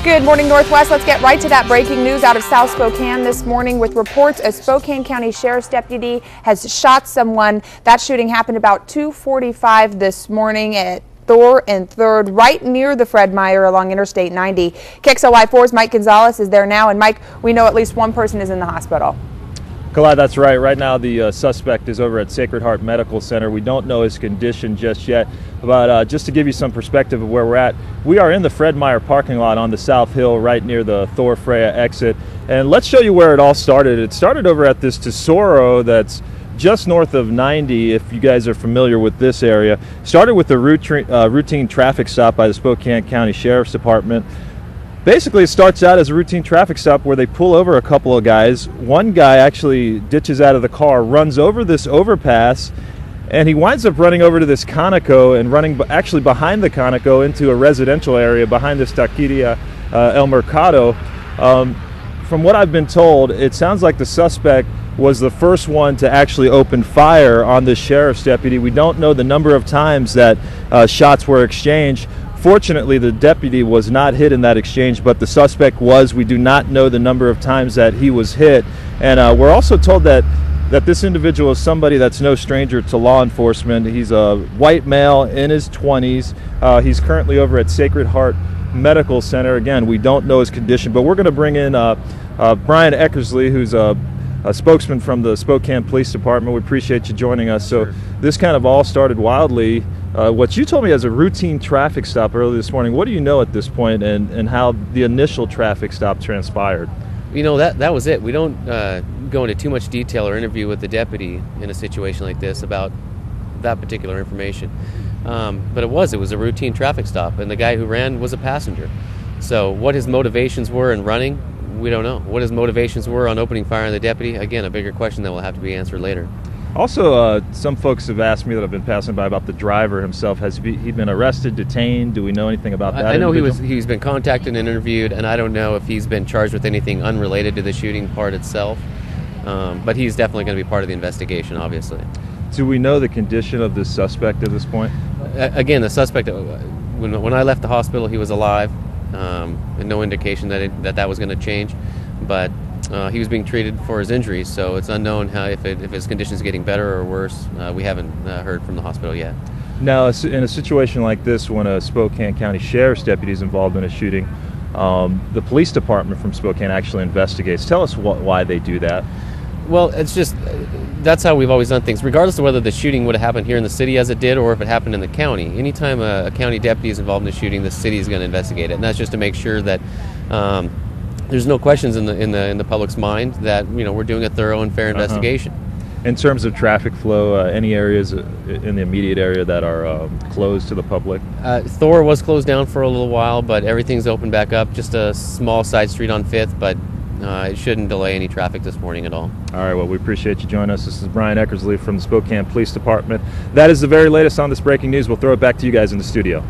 Good morning, Northwest. Let's get right to that breaking news out of South Spokane this morning with reports a Spokane County Sheriff's deputy has shot someone. That shooting happened about 2:45 this morning at Thor and 3rd, right near the Fred Meyer along Interstate 90. KXLY4's Mike Gonzalez is there now. And Mike, we know at least one person is in the hospital. Kalai, that's right. Right now the suspect is over at Sacred Heart Medical Center. We don't know his condition just yet, but just to give you some perspective of where we're at, we are in the Fred Meyer parking lot on the South Hill right near the Thor Freya exit. And let's show you where it all started. It started over at this Tesoro that's just north of 90, if you guys are familiar with this area. Started with a routine traffic stop by the Spokane County Sheriff's Department. Basically, it starts out as a routine traffic stop where they pull over a couple of guys. One guy actually ditches out of the car, runs over this overpass, and he winds up running over to this Conoco and running actually behind the Conoco into a residential area behind this Taqueria El Mercado. From what I've been told, it sounds like the suspect was the first one to actually open fire on the sheriff's deputy. We don't know the number of times that shots were exchanged. Fortunately, the deputy was not hit in that exchange, but the suspect was. We do not know the number of times that he was hit. And we're also told that this individual is somebody that's no stranger to law enforcement. He's a white male in his 20s. He's currently over at Sacred Heart Medical Center. Again, we don't know his condition, but we're going to bring in Brian Eckersley, who's a spokesman from the Spokane Police Department. We appreciate you joining us. So this kind of all started wildly. What you told me as a routine traffic stop earlier this morning, what do you know at this point and how the initial traffic stop transpired? You know, that was it. We don't go into too much detail or interview with the deputy in a situation like this about that particular information. But it was a routine traffic stop, and the guy who ran was a passenger. So what his motivations were in running, we don't know. What his motivations were on opening fire on the deputy, again, a bigger question that will have to be answered later. Also, some folks have asked me that I've been passing by about the driver himself. Has he been arrested, detained? Do we know anything about that? I know he's been contacted and interviewed, and I don't know if he's been charged with anything unrelated to the shooting part itself. But he's definitely going to be part of the investigation, obviously. Do we know the condition of this suspect at this point? Again, the suspect, when I left the hospital, he was alive, and no indication that was going to change. But he was being treated for his injuries, so it's unknown if his condition is getting better or worse. We haven't heard from the hospital yet. Now, in a situation like this, when a Spokane County Sheriff's deputy is involved in a shooting, the police department from Spokane actually investigates. Tell us why they do that. Well, it's just that's how we've always done things, regardless of whether the shooting would have happened here in the city as it did or if it happened in the county. Anytime a county deputy is involved in a shooting, the city is going to investigate it, and that's just to make sure that there's no questions in the public's mind that we're doing a thorough and fair investigation. In terms of traffic flow, any areas in the immediate area that are closed to the public? Thor was closed down for a little while, but everything's opened back up. Just a small side street on 5th, but it shouldn't delay any traffic this morning at all. All right, well, we appreciate you joining us. This is Brian Eckersley from the Spokane Police Department. That is the very latest on this breaking news. We'll throw it back to you guys in the studio.